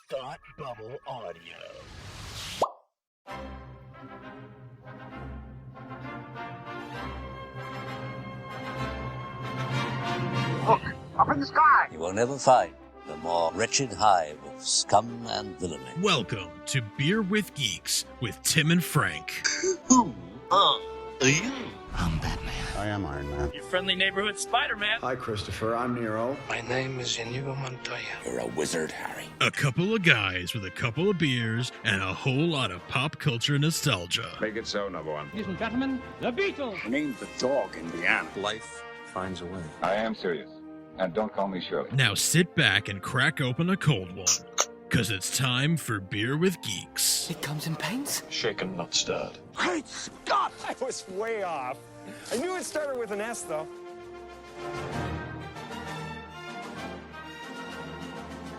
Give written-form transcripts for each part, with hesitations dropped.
Thought Bubble Audio. Look, up in the sky! You will never find the more wretched hive of scum and villainy. Welcome to Beer with Geeks with Tim and Frank. Who are you? I'm Batman. I am Iron Man. Your friendly neighborhood Spider-Man. Hi, Christopher. I'm Nero. My name is Inigo Montoya. You're a wizard, Harry. A couple of guys with a couple of beers and a whole lot of pop culture nostalgia. Make it so, number one. Ladies and gentlemen, the Beatles. I named the dog Indiana. Life finds a way. I am serious. And don't call me Shirley. Now sit back and crack open a cold one, because it's time for Beer with Geeks. It comes in paints. Shaken, not stirred. Great Scott! I was way off. I knew it started with an S, though.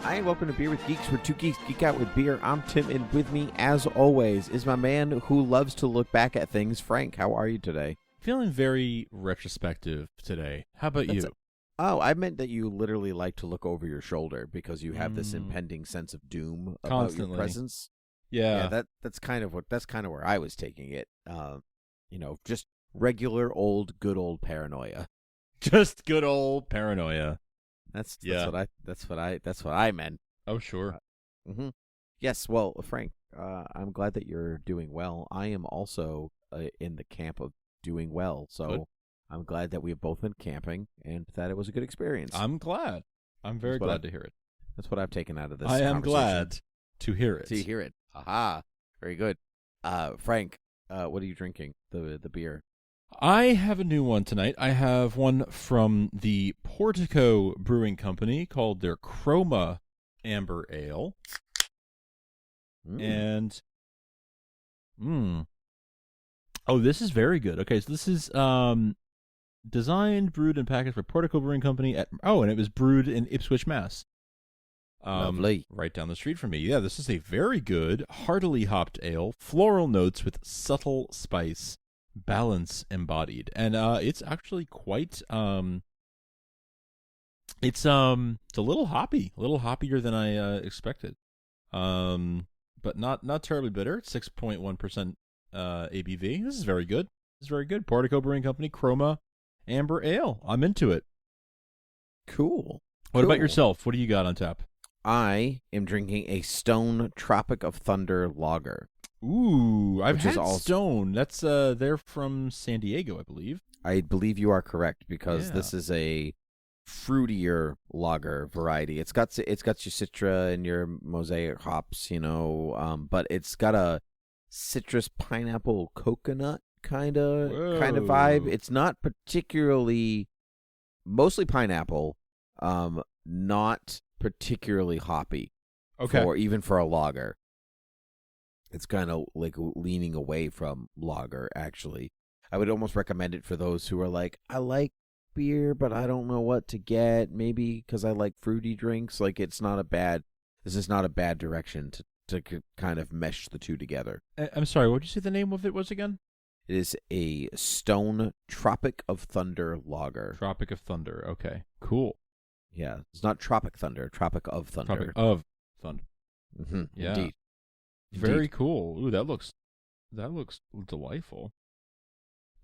Hi, and welcome to Beer with Geeks, where two geeks geek out with beer. I'm Tim, and with me, as always, is my man who loves to look back at things, Frank. How are you today? Feeling very retrospective today. How about you? Oh, I meant that you literally like to look over your shoulder because you have this impending sense of doom about Constantly. your presence. Yeah. That's kind of where I was taking it. Just regular good old paranoia. Just good old paranoia. That's what I meant. Oh, sure. Yes, well, Frank, I'm glad that you're doing well. I am also in the camp of doing well, so Good. I'm glad that we have both been camping and that it was a good experience. I'm glad. I'm very glad to hear it. That's what I've taken out of this I am conversation. glad to hear it. To hear it. Aha. Very good. Frank, what are you drinking? The beer. I have a new one tonight. I have one from the Portico Brewing Company called their Chroma Amber Ale. And oh, this is very good. Okay, so this is designed, brewed, and packaged by Portico Brewing Company and it was brewed in Ipswich, Mass. Lovely. Right down the street from me. Yeah, this is a very good, heartily hopped ale, floral notes with subtle spice, balance embodied. And it's actually quite it's a little hoppy, a little hoppier than I expected. But not terribly bitter. 6.1% ABV. This is very good. This is very good. Portico Brewing Company, Chroma Amber Ale. I'm into it. Cool. What about yourself? What do you got on tap? I am drinking a Stone Tropic of Thunder lager. Ooh, I've had also Stone. That's they're from San Diego, I believe. I believe you are correct because this is a fruitier lager variety. It's got your Citra and your Mosaic hops, but it's got a citrus, pineapple, coconut kind of vibe. It's not particularly, mostly pineapple, not particularly hoppy. Okay. Even for a lager. It's kind of like leaning away from lager, actually. I would almost recommend it for those who are like, I like beer, but I don't know what to get. Maybe because I like fruity drinks. Like, this is not a bad direction to kind of mesh the two together. I'm sorry, what did you say the name of it was again? It is a Stone Tropic of Thunder lager. Tropic of Thunder. Okay, cool. Yeah, it's not Tropic Thunder, Tropic of Thunder. Tropic of Thunder. Mm-hmm. Yeah. Indeed. Very cool. Ooh, that looks delightful.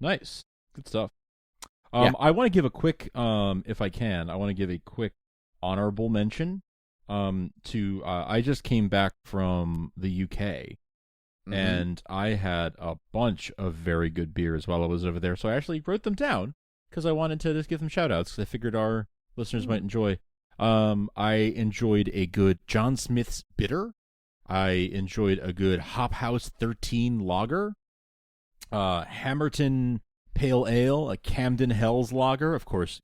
Nice. Good stuff. I want to give a quick, if I can, honorable mention to, I just came back from the UK, and I had a bunch of very good beers while I was over there, so I actually wrote them down, because I wanted to just give them shout-outs, because I figured our listeners might enjoy. I enjoyed a good John Smith's Bitter. I enjoyed a good Hop House 13 Lager. Hammerton Pale Ale, a Camden Hells Lager, of course,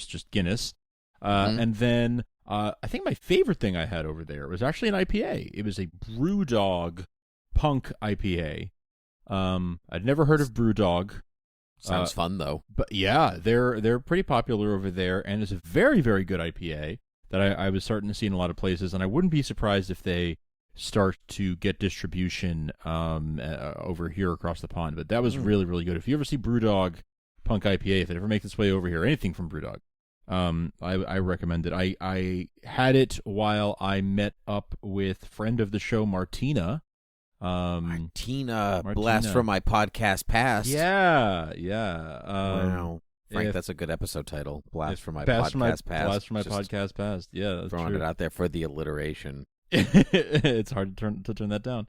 just Guinness. And then I think my favorite thing I had over there was actually an IPA. It was a Brewdog Punk IPA. I'd never heard of Brewdog. Sounds fun though. But yeah, they're pretty popular over there, and it's a very, very good IPA that I was starting to see in a lot of places, and I wouldn't be surprised if they start to get distribution over here across the pond. But that was really, really good. If you ever see Brewdog Punk IPA, if it ever makes its way over here, anything from Brewdog, I recommend it. I had it while I met up with friend of the show Martina. Martina, blast from my podcast past. Yeah. Wow. Frank, that's a good episode title. Blast from my podcast past. Blast from my podcast past. Yeah, that's throwing true. it out there for the alliteration. It's hard to turn that down.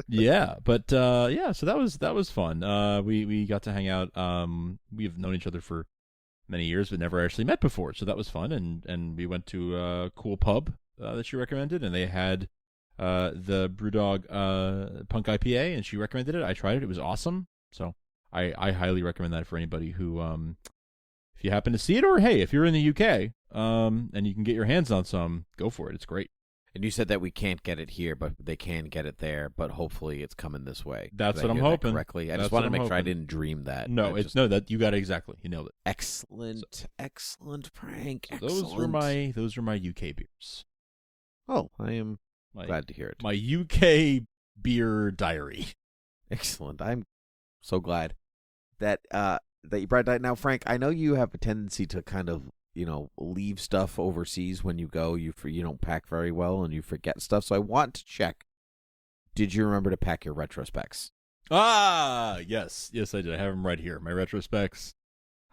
Yeah, but so that was fun. We got to hang out. We've known each other for many years, but never actually met before, so that was fun. And we went to a cool pub that she recommended, and they had the Brewdog Punk IPA, and she recommended it. I tried it; it was awesome. So I highly recommend that for anybody who, if you happen to see it, or hey, if you're in the UK, and you can get your hands on some, go for it. It's great. And you said that we can't get it here, but they can get it there. But hopefully, it's coming this way. That's what I'm hoping. Correctly, I just wanted to make sure I didn't dream that. No, that you got it exactly. You nailed it. Excellent, Frank. So Excellent. those were my UK beers. Oh, I am glad to hear it. My UK beer diary. Excellent. I'm so glad that you brought that. Now, Frank, I know you have a tendency to kind of, leave stuff overseas when you go. You don't pack very well and you forget stuff. So I want to check. Did you remember to pack your retrospects? Yes, I did. I have them right here. My retrospects.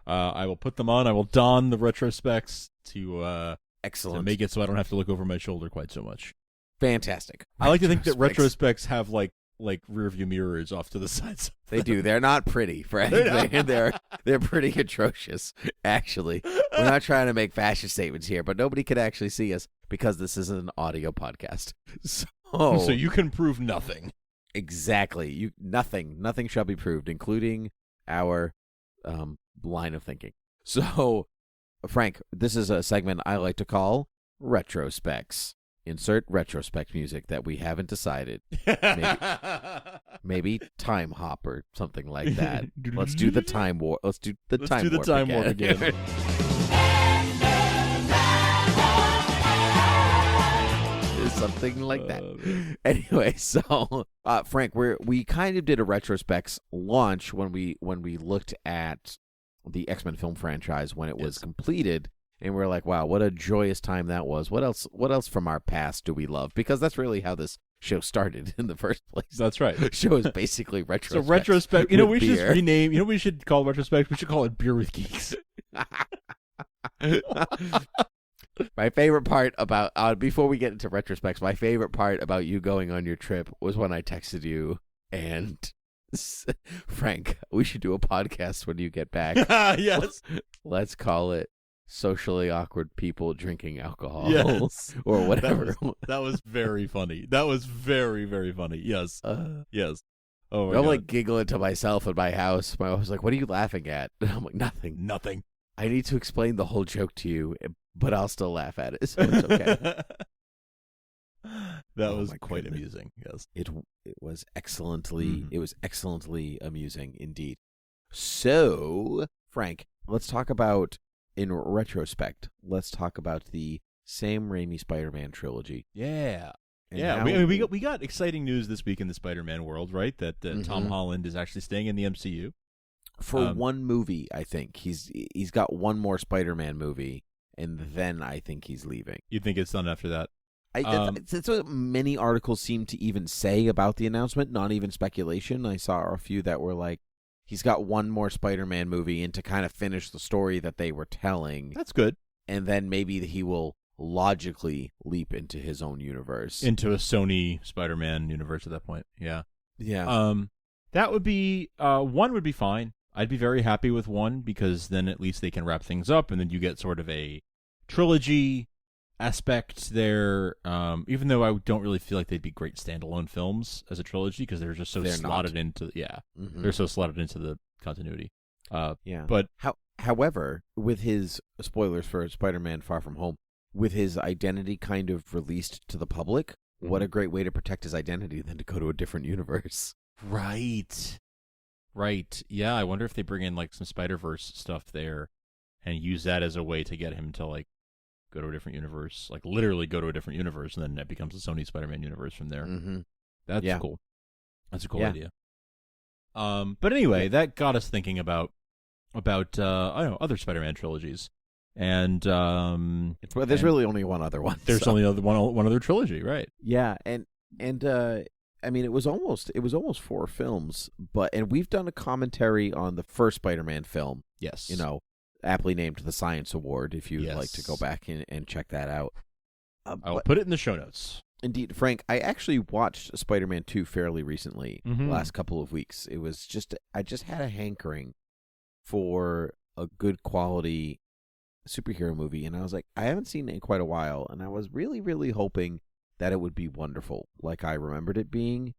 I will put them on. I will don the retrospects to excellent to make it so I don't have to look over my shoulder quite so much. Fantastic. I like to think that retrospects have like rear view mirrors off to the sides. They do. They're not pretty, Frank. They're pretty atrocious, actually. We're not trying to make fashion statements here, but nobody could actually see us because this is an audio podcast. So you can prove nothing. Exactly. Nothing shall be proved, including our line of thinking. So, Frank, this is a segment I like to call Retrospects. Insert retrospect music that we haven't decided. Maybe Time Hop or something like that. Let's do the Time War. Let's do the Time Warp again. Something like that. Anyway, so Frank, we kind of did a retrospects launch when we looked at the X-Men film franchise when it was completed. And we're like, wow, what a joyous time that was. What else from our past do we love? Because that's really how this show started in the first place. That's right. The show is basically retrospect. So retrospect, we should rename, we should call retrospect, we should call it Beer with Geeks. My favorite part about, before we get into retrospects, my favorite part about you going on your trip was when I texted you and Frank, we should do a podcast when you get back. Yes. Let's call it Socially Awkward People Drinking Alcohol. Yes. Or whatever. That was very funny. That was very, very funny. Yes. Yes. Oh, my I'm God. like giggling to myself in my house. My wife was like, what are you laughing at? And I'm like, nothing. I need to explain the whole joke to you, but I'll still laugh at it, so it's okay. That was quite amusing. Yes. It was excellently amusing indeed. So, Frank, let's talk about, in retrospect, the Sam Raimi Spider-Man trilogy. Yeah. And We got exciting news this week in the Spider-Man world, right? That Tom Holland is actually staying in the MCU. For one movie, I think. He's got one more Spider-Man movie, and then I think he's leaving. You think it's done after that? That's what many articles seem to even say about the announcement, not even speculation. I saw a few that were like, he's got one more Spider-Man movie and to kind of finish the story that they were telling. That's good. And then maybe he will logically leap into his own universe. Into a Sony Spider-Man universe at that point. Yeah. Yeah. That would be, one would be fine. I'd be very happy with one because then at least they can wrap things up and then you get sort of a trilogy aspect there. Even though I don't really feel like they'd be great standalone films as a trilogy because they're just so slotted into they're so slotted into the continuity. But however, with his spoilers for Spider-Man Far From Home, with his identity kind of released to the public, what a great way to protect his identity than to go to a different universe. Right. Yeah, I wonder if they bring in like some Spider-Verse stuff there and use that as a way to get him to like go to a different universe, like literally go to a different universe, and then it becomes the Sony Spider-Man universe from there. Mm-hmm. That's cool. That's a cool idea. But anyway, that got us thinking about I don't know, other Spider-Man trilogies. And there's really only one other one. There's only one other trilogy, right? Yeah, and I mean, it was almost 4 films, and we've done a commentary on the first Spider-Man film. Yes, aptly named the Science Award. If you'd like to go back and check that out, I'll put it in the show notes. Indeed, Frank, I actually watched Spider-Man 2 fairly recently, the last couple of weeks. It was I just had a hankering for a good quality superhero movie, and I was like, I haven't seen it in quite a while, and I was really, really hoping that it would be wonderful, like I remembered it being,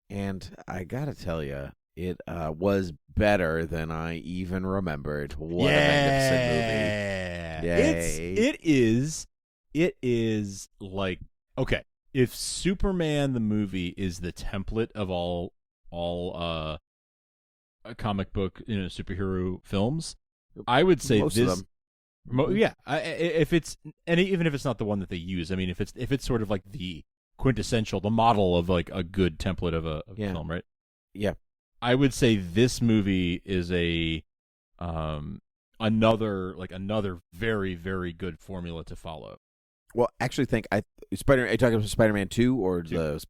and I gotta tell you, it was better than I even remembered. What a magnificent movie! Yay. It is like, okay, if Superman the movie is the template of all comic book superhero films, I would say most this. of them. If it's, and even if it's not the one that they use, I mean, if it's sort of like the quintessential, the model of like a good template of a film, right? Yeah, I would say this movie is another very, very good formula to follow. Well, actually, are you talking about Spider-Man 2 or yes?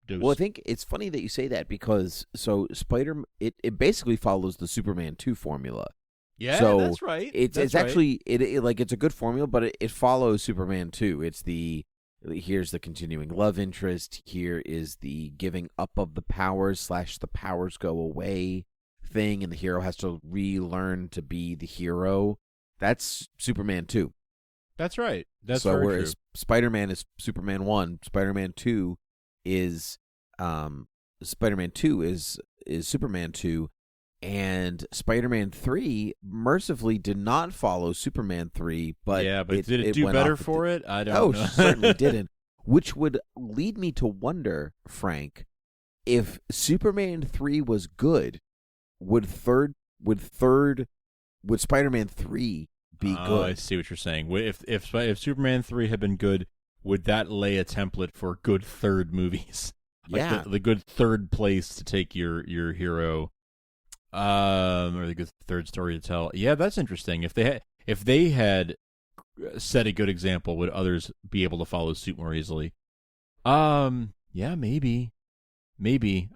Deuce. Well, I think it's funny that you say that because it basically follows the Superman 2 formula. Yeah, so that's right. It's actually it's a good formula, but it follows Superman 2. It's here's the continuing love interest. Here is the giving up of the powers / the powers go away thing, and the hero has to relearn to be the hero. That's Superman 2. That's right. That's so very whereas true. Spider-Man is Superman 1, Spider-Man 2 is Spider-Man 2 is Superman 2. And Spider-Man 3 mercifully did not follow Superman 3, but did it do better for it? I don't know. Certainly didn't. Which would lead me to wonder, Frank, if Superman 3 was good, would Spider-Man 3 be good? I see what you're saying. If Superman 3 had been good, would that lay a template for good third movies? Like the good third place to take your hero. Or the good third story to tell. Yeah, that's interesting. If they had set a good example, would others be able to follow suit more easily? Yeah, maybe.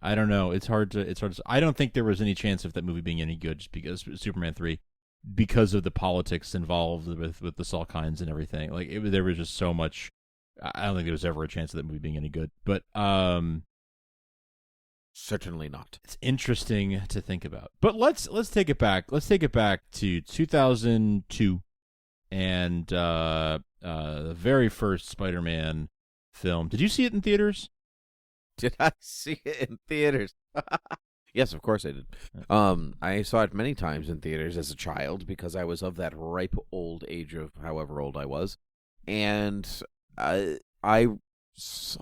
I don't know. It's hard to. I don't think there was any chance of that movie being any good just because Superman 3, because of the politics involved with the Salkinds and everything. Like there was just so much. I don't think there was ever a chance of that movie being any good. But certainly not. It's interesting to think about. But let's take it back. Let's take it back to 2002 and the very first Spider-Man film. Did you see it in theaters? Did I see it in theaters? Yes, of course I did. I saw it many times in theaters as a child because I was of that ripe old age of however old I was. And I saw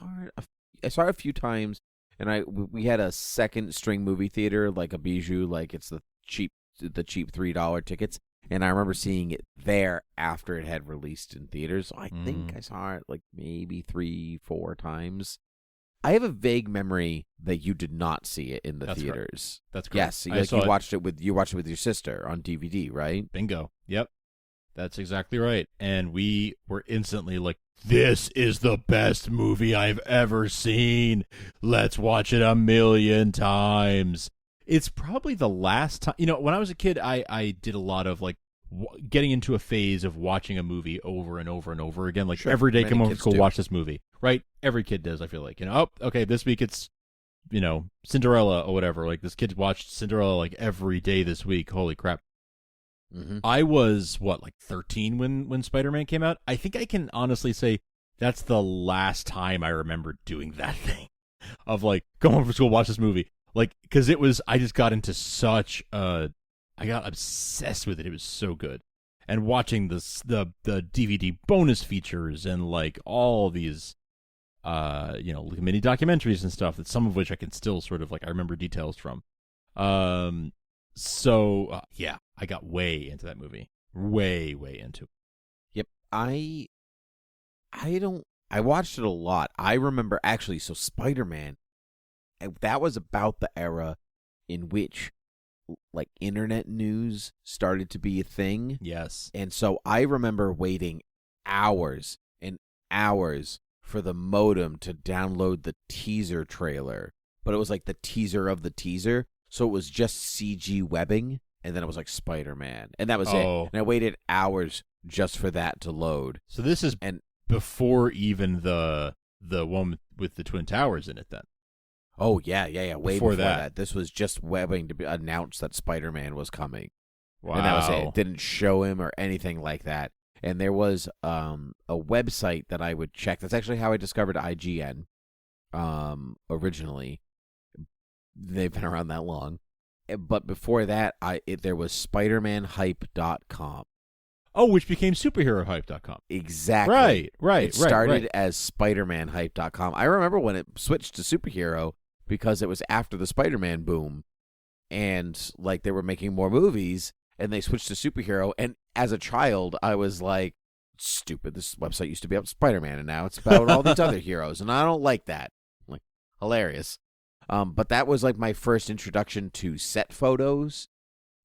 it a few times. And we had a second string movie theater, like a Bijou, like it's the cheap $3 tickets. And I remember seeing it there after it had released in theaters. So I think I saw it like maybe 3-4 times. I have a vague memory that you did not see it in the theaters. Correct. That's correct. Yes, you watched it with your sister on DVD, right? Bingo. Yep. That's exactly right. And we were instantly like, this is the best movie I've ever seen. Let's watch it 1,000,000 times. It's probably the last time, when I was a kid, I did a lot of like getting into a phase of watching a movie over and over and over again. Like every day, come home from school, watch this movie, right? Every kid does, I feel like, okay, this week it's, Cinderella or whatever. Like this kid watched Cinderella like every day this week. Holy crap. Mm-hmm. I was, 13 when Spider-Man came out? I think I can honestly say that's the last time I remember doing that thing of like, go home from school, watch this movie. Like, because I just got into I got obsessed with it. It was so good. And watching the DVD bonus features and like all these, mini documentaries and stuff, that some of which I can still sort of like, I remember details from. Yeah, I got way into that movie. Way into it. Yep. I watched it a lot. I remember actually, so Spider-Man, that was about the era in which like internet news started to be a thing. Yes. And so I remember waiting hours and hours for the modem to download the teaser trailer. But it was like the teaser of the teaser. So it was just CG webbing. And then it was like Spider-Man. And that was it. And I waited hours just for that to load. So this is before even the one with the Twin Towers in it then. Oh, yeah. Way before that. This was just webbing to announce that Spider-Man was coming. Wow. And that was it. It didn't show him or anything like that. And there was a website that I would check. That's actually how I discovered IGN originally. They've been around that long. But before that, there was SpiderManHype.com. Oh, which became SuperheroHype.com. Exactly. Right. It started as SpiderManHype.com. I remember when it switched to superhero because it was after the Spider-Man boom. And like they were making more movies and they switched to superhero. And as a child, I was like, stupid. This website used to be about Spider-Man and now it's about all these other heroes. And I don't like that. Like, hilarious. But that was like my first introduction to set photos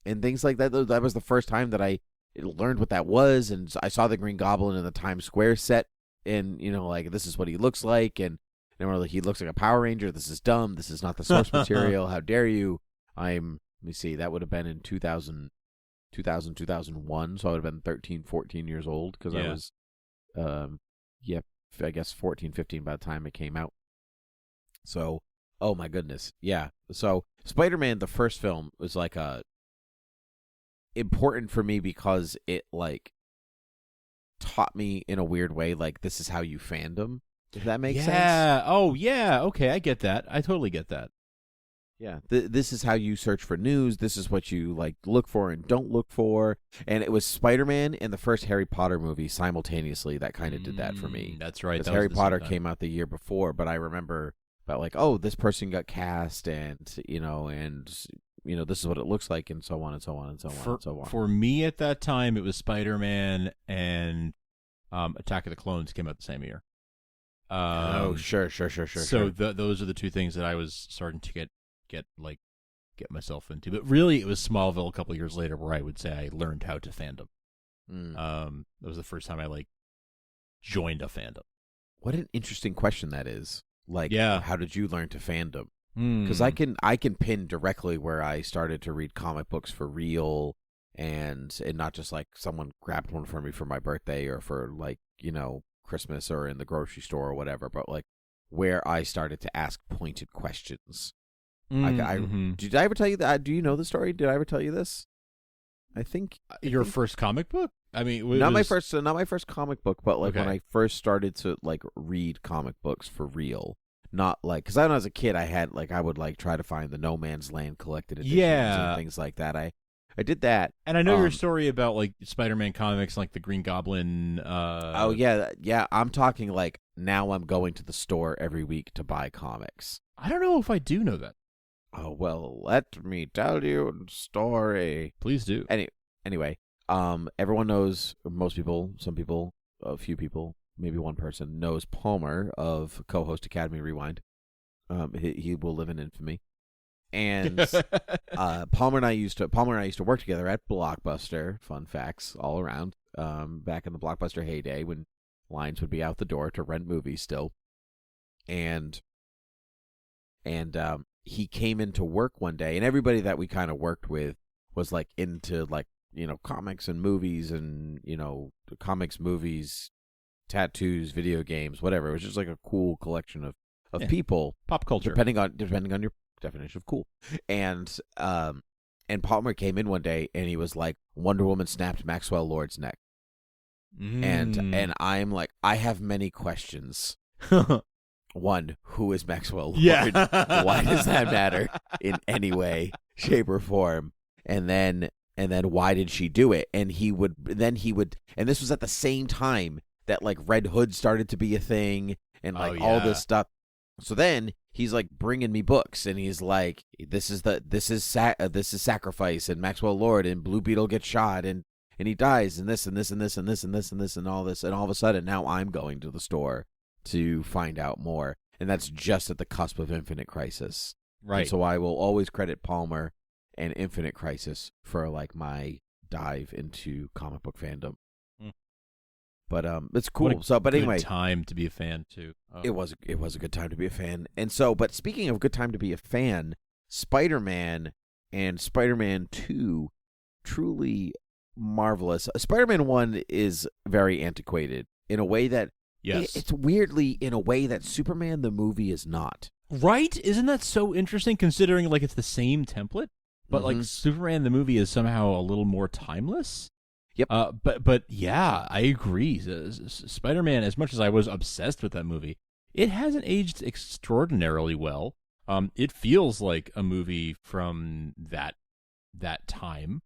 and things like that. That was the first time that I learned what that was. And I saw the Green Goblin in the Times Square set. And, you know, like, this is what he looks like. And they were like, he looks like a Power Ranger. This is dumb. This is not the source material. How dare you? Let me see, that would have been in 2001. So I would have been 13, 14 years old because I was, I guess 14, 15 by the time it came out. So, oh my goodness. Yeah. So Spider-Man, the first film, was like important for me because it like taught me in a weird way, like, this is how you fandom. If that makes sense. Yeah. Oh, yeah. Okay, I get that. I totally get that. Yeah, this is how you search for news. This is what you like look for and don't look for. And it was Spider-Man and the first Harry Potter movie simultaneously that kind of did that for me. That's right. Because Harry Potter came out the year before, but I remember about like, oh, this person got cast, and this is what it looks like, and so on and so on and so on and so on. For me at that time, it was Spider-Man and Attack of the Clones came out the same year. Sure. So those are the two things that I was starting to get myself into. But really, it was Smallville a couple of years later where I would say I learned how to fandom. That was the first time I like joined a fandom. What an interesting question that is. Like, yeah. How did you learn to fandom? Because I can pin directly where I started to read comic books for real, and not just like someone grabbed one for me for my birthday or for like, Christmas or in the grocery store or whatever, but like where I started to ask pointed questions. Did I ever tell you that? Do you know the story? Did I ever tell you this? I think your first comic book. I mean, not my first comic book, but like when I first started to like read comic books for real. Not like, because when I was a kid, I would like try to find the No Man's Land collected editions and things like that. I did that. And I know your story about like Spider-Man comics, like the Green Goblin. Oh yeah. I'm talking like now I'm going to the store every week to buy comics. I don't know if I do know that. Oh, well, let me tell you a story. Please do. Anyway, everyone knows, most people, some people, a few people, maybe one person knows Palmer of co-host Academy Rewind. He will live in infamy. And Palmer and I used to work together at Blockbuster. Fun facts all around. Back in the Blockbuster heyday when lines would be out the door to rent movies still. And he came into work one day, and everybody that we kind of worked with was like into like, comics and movies and, comics, movies, tattoos, video games, whatever. It was just like a cool collection of people. Pop culture. Depending on your definition of cool. And Palmer came in one day and he was like, Wonder Woman snapped Maxwell Lord's neck. And I'm like, I have many questions. One, who is Maxwell Lord? Yeah. Why does that matter in any way, shape, or form? And then why did she do it? And he would, and this was at the same time that like Red Hood started to be a thing and like all this stuff. So then he's like bringing me books, and he's like, this is Sacrifice, and Maxwell Lord, and Blue Beetle gets shot, and he dies, and this and this and this and this and this and this and all this, and all of a sudden now I'm going to the store to find out more, and that's just at the cusp of Infinite Crisis. Right. And so I will always credit Palmer and Infinite Crisis for like my dive into comic book fandom. But it's cool. What a but anyway, good time to be a fan too. Oh. It was a good time to be a fan. And so, but speaking of good time to be a fan, Spider-Man and Spider-Man 2 truly marvelous. Spider-Man 1 is very antiquated in a way that it's weirdly in a way that Superman the movie is not. Right? Isn't that so interesting considering like it's the same template, but like Superman the movie is somehow a little more timeless? Yep. But yeah, I agree. Spider-Man, as much as I was obsessed with that movie, it hasn't aged extraordinarily well. It feels like a movie from that time.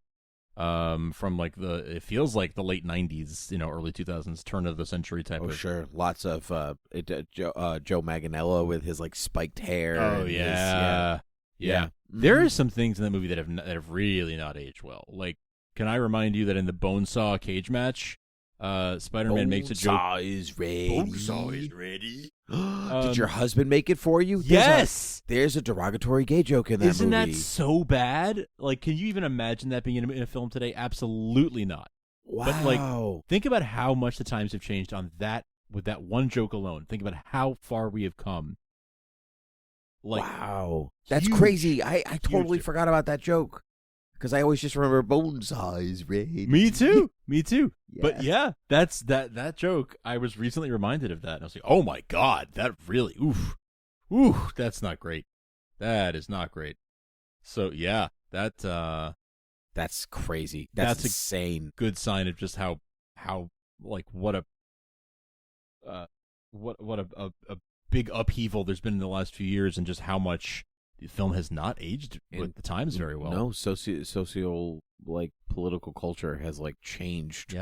From like it feels like the late 90s, early 2000s, turn of the century type of. Sure. Lots of Joe Manganiello with his like spiked hair. Oh yeah. There are some things in that movie that have really not aged well. Like, can I remind you that in the Bonesaw cage match, Spider-Man makes a joke. Bonesaw is ready. Bonesaw is ready. Did your husband make it for you? Yes. There's a derogatory gay joke in that Isn't movie. that so bad? Like, can you even imagine that being in a film today? Absolutely not. Wow. But like, think about how much the times have changed on that with that one joke alone. Think about how far we have come. Like, wow. That's huge, crazy. I totally joke. forgot about that joke. Because I always just remember Bonesaw is ready. Me too. Yeah. But yeah, that's that joke. I was recently reminded of that. And I was like, oh my God, that really, ooh, that's not great. That is not great. So yeah, that's crazy. That's insane. A good sign of just how like what a big upheaval there's been in the last few years, and just how much the film has not aged with the times very well. No, socio like political culture has like changed.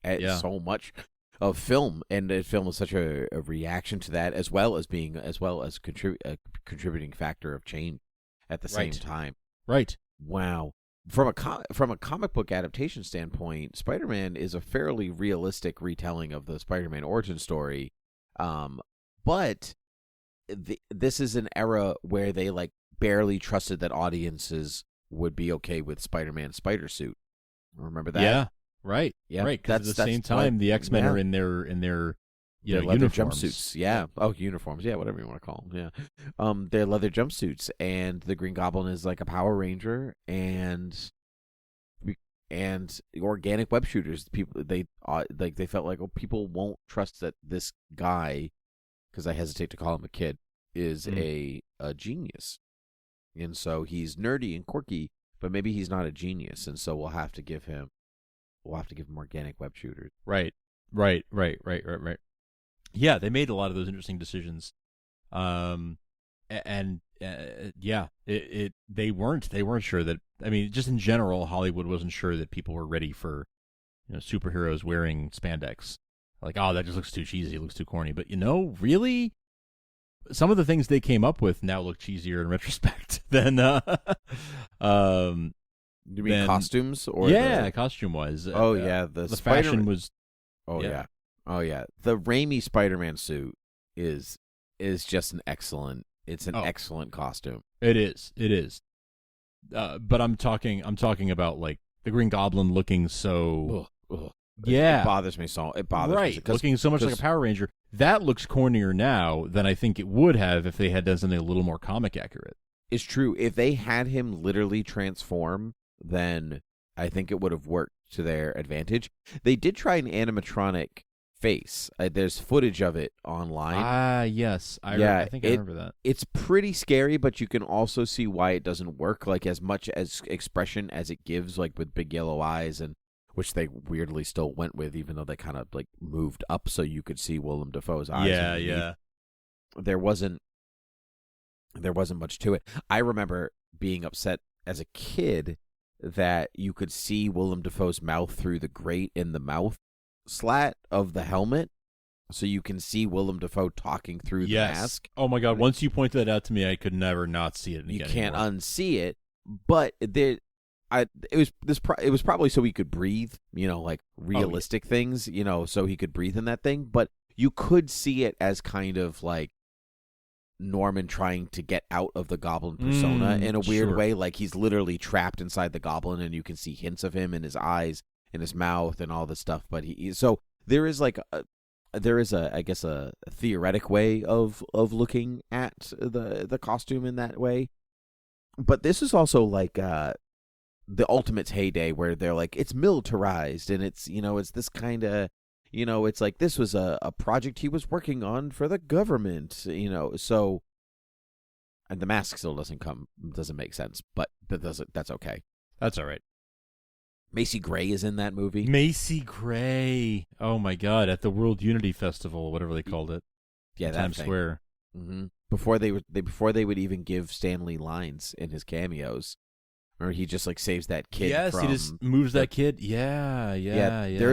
So much of film, and film is such a reaction to that, as well as a contributing factor of change at the same time. Right. Wow. From a comic book adaptation standpoint, Spider-Man is a fairly realistic retelling of the Spider-Man origin story, but this is an era where they like barely trusted that audiences would be okay with Spider-Man's spider suit. Remember that? Yeah. Right. Yeah. Right. Because at the same time, the X-Men are in their leather uniforms. jumpsuits. Yeah. Oh, uniforms. Yeah, whatever you want to call them. Yeah. Their leather jumpsuits, and the Green Goblin is like a Power Ranger, and organic web shooters. People they felt like, oh, people won't trust that this guy, because I hesitate to call him a kid, is a genius. And so he's nerdy and quirky, but maybe he's not a genius, and so we'll have to give him organic web shooters. Right. Yeah, they made a lot of those interesting decisions. They weren't sure that, I mean, just in general, Hollywood wasn't sure that people were ready for, superheroes wearing spandex. Like, oh, that just looks too cheesy, it looks too corny. But really, some of the things they came up with now look cheesier in retrospect than you mean costumes or costume-wise? The fashion was. The Raimi Spider-Man suit is just an excellent. It's an excellent costume. It is. But I'm talking about like the Green Goblin looking so. It bothers me so. It bothers me. Right, looking so much like a Power Ranger. That looks cornier now than I think it would have if they had done something a little more comic accurate. It's true. If they had him literally transform, then I think it would have worked to their advantage. They did try an animatronic face. There's footage of it online. Yes. I think I remember that. It's pretty scary, but you can also see why it doesn't work. Like, as much as expression as it gives, like with big yellow eyes, and which they weirdly still went with, even though they kind of like moved up so you could see Willem Dafoe's eyes. Yeah. There wasn't much to it. I remember being upset as a kid that you could see Willem Dafoe's mouth through the grate in the mouth slat of the helmet, so you can see Willem Dafoe talking through the mask. Oh my God! Once you pointed that out to me, I could never not see it. You can't unsee it, but it was probably so he could breathe, like realistic things, so he could breathe in that thing. But you could see it as kind of like Norman trying to get out of the Goblin persona in a weird sure. way. Like he's literally trapped inside the Goblin, and you can see hints of him in his eyes, in his mouth, and all this stuff. But so there is I guess a theoretic way of looking at the costume in that way. But this is also like the Ultimates heyday, where they're like, it's militarized, and it's, it's this kind of, it's like this was a project he was working on for the government, so, and the mask still doesn't make sense, but that's okay. That's all right. Macy Gray is in that movie. Macy Gray. Oh my God! At the World Unity Festival, whatever they called it. Yeah, that Times thing. Square. Mm-hmm. Before they would even give Stanley lines in his cameos, or he just like saves that kid. Yes, he just moves that kid. Yeah. There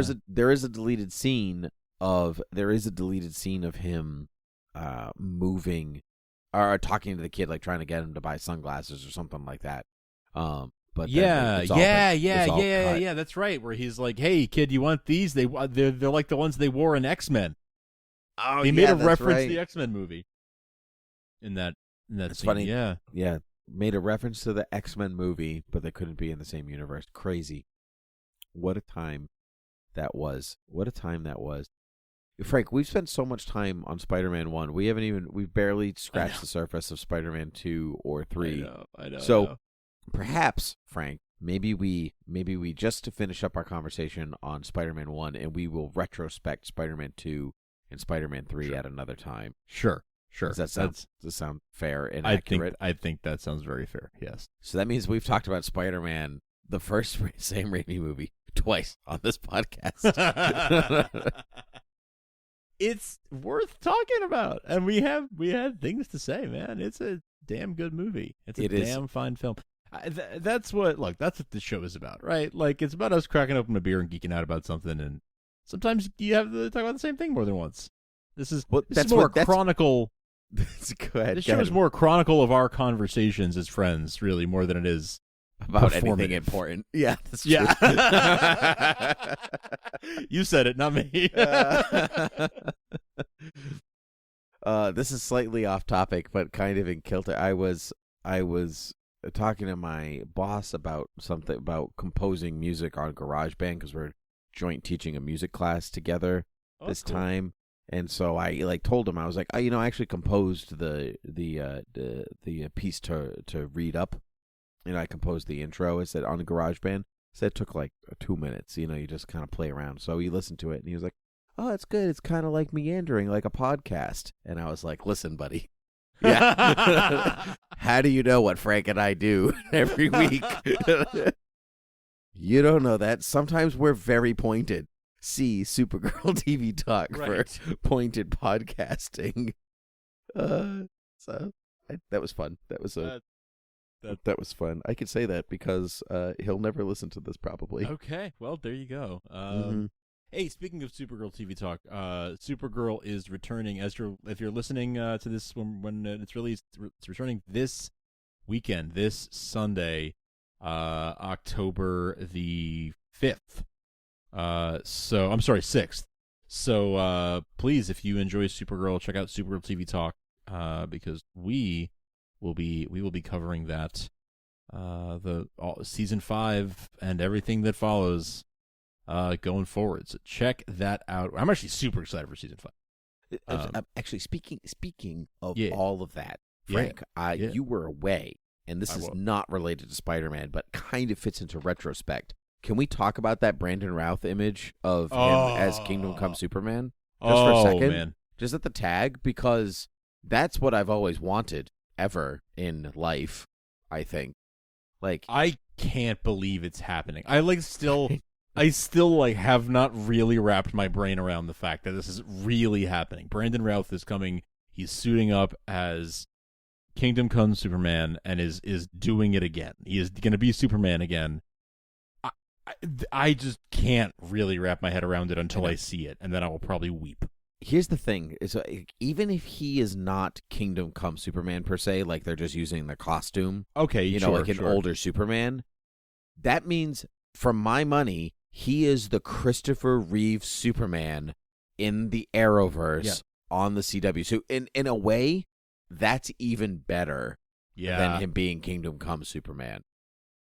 is a deleted scene of him moving or talking to the kid, like trying to get him to buy sunglasses or something like that. But yeah. That's right. Where he's like, "Hey, kid, you want these? They're like the ones they wore in X-Men." Oh, he made a reference to the X-Men movie. In that it's scene. funny. Yeah. Made a reference to the X-Men movie, but they couldn't be in the same universe. Crazy. What a time that was. Frank, we've spent so much time on Spider-Man 1. We've barely scratched the surface of Spider-Man 2 or 3. I know. So perhaps, Frank, maybe we just to finish up our conversation on Spider-Man 1, and we will retrospect Spider-Man 2 and Spider-Man 3 at another time. Sure. Does that sound fair and accurate? I think that sounds very fair. Yes. So that means we've talked about Spider-Man, the first Sam Raimi movie, twice on this podcast. It's worth talking about, and we had things to say, man. It's a damn good movie. It's a damn fine film. That's what the show is about, right? Like, it's about us cracking open a beer and geeking out about something, and sometimes you have to talk about the same thing more than once. This is more chronicle. Go ahead. This show is more a chronicle of our conversations as friends, really, more than it is about anything important. Yeah, that's true. Yeah. You said it, not me. This is slightly off topic, but kind of in kilter. I was talking to my boss about something about composing music on GarageBand, because we're joint teaching a music class together this time. And so I told him, I was like, I actually composed the piece to read up. I composed the intro. I said on GarageBand. So it took like 2 minutes. You just kind of play around. So he listened to it and he was like, "Oh, it's good. It's kind of like meandering, like a podcast." And I was like, "Listen, buddy. Yeah. How do you know what Frank and I do every week? You don't know that. Sometimes we're very pointed. See Supergirl TV Talk for pointed podcasting." So that was fun. That was fun. I could say that because he'll never listen to this probably. Okay, well, there you go. Hey, speaking of Supergirl TV Talk, Supergirl is returning. If you're listening to this when it's released, it's returning this weekend, this Sunday, October the 5th. So I'm sorry, 6th. So please, if you enjoy Supergirl, check out Supergirl TV Talk, because we will be covering that, season 5 and everything that follows, going forward. So check that out. I'm actually super excited for season 5. Actually, speaking of all of that, Frank, you were away, and this is not related to Spider-Man, but kind of fits into retrospect. Can we talk about that Brandon Routh image of him as Kingdom Come Superman? Just for a second. Man. Just at the tag, because that's what I've always wanted ever in life, I think. Like, I can't believe it's happening. I still have not really wrapped my brain around the fact that this is really happening. Brandon Routh is coming. He's suiting up as Kingdom Come Superman and is doing it again. He is going to be Superman again. I just can't really wrap my head around it until I see it, and then I will probably weep. Here's the thing: is even if he is not Kingdom Come Superman per se, like they're just using the costume, okay, like an older Superman, that means, for my money, he is the Christopher Reeve Superman in the Arrowverse on the CW. So in a way, that's even better than him being Kingdom Come Superman.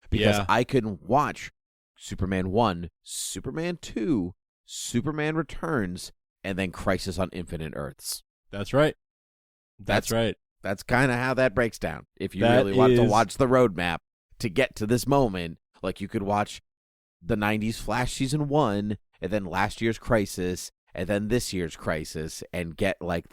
Because I can watch Superman 1, Superman 2, Superman Returns, and then Crisis on Infinite Earths. That's right. That's right. That's kind of how that breaks down. If you really want to watch the roadmap to get to this moment, like you could watch the 90s Flash Season 1, and then last year's Crisis, and then this year's Crisis, and get like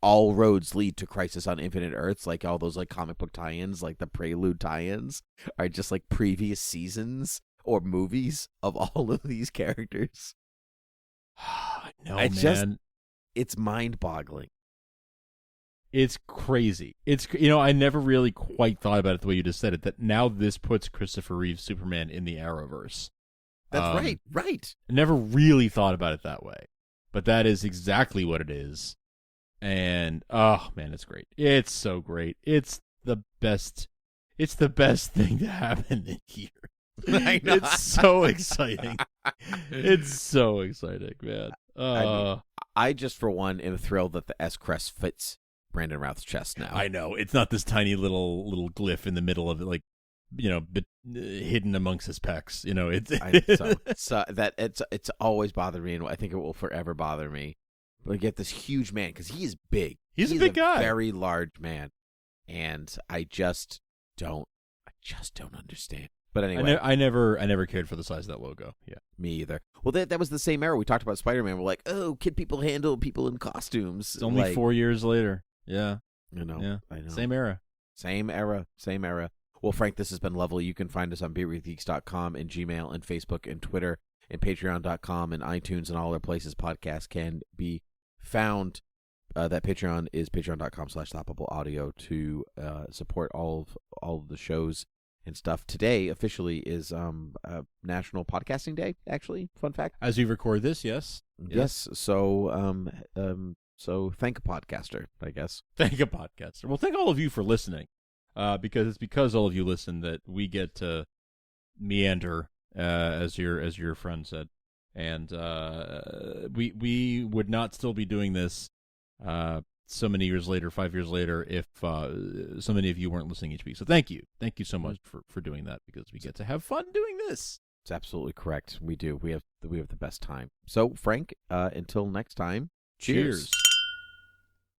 all roads lead to Crisis on Infinite Earths, like all those like comic book tie-ins, like the Prelude tie-ins are just like previous seasons or movies of all of these characters. No, man. It's mind-boggling. It's crazy. I never really quite thought about it the way you just said it, that now this puts Christopher Reeve's Superman in the Arrowverse. That's right. I never really thought about it that way. But that is exactly what it is. And, oh, man, it's great. It's so great. It's the best thing to happen this year. I know. It's so exciting. It's so exciting, man. I just, for one, am thrilled that the S-Crest fits Brandon Routh's chest now. I know. It's not this tiny little glyph in the middle of it, like, hidden amongst his pecs. It's always bothered me, and I think it will forever bother me. But I get this huge man, because he is big. He's a big guy. Very large man. And I just don't understand. But anyway, I never cared for the size of that logo. Yeah, me either. Well, that was the same era we talked about Spider-Man. We're like, oh, can people handle people in costumes? It's only 4 years later. Yeah, I know. Same era. Well, Frank, this has been lovely. You can find us on beerwithgeeks.com and Gmail and Facebook and Twitter and Patreon.com and iTunes and all other places podcasts can be found. That Patreon is patreon.com/thoughtbubble-audio to support all of the shows and stuff. Today officially is National Podcasting Day, actually. Fun fact. As we record this, yes. So thank a podcaster, I guess. Thank a podcaster. Well, thank all of you for listening. Because it's because all of you listen that we get to meander, as your friend said. And we would not still be doing this so many years later, 5 years later, if so many of you weren't listening each week. So thank you so much for doing that, because we get to have fun doing this. It's absolutely correct. We do. We have the best time. So Frank, until next time, cheers.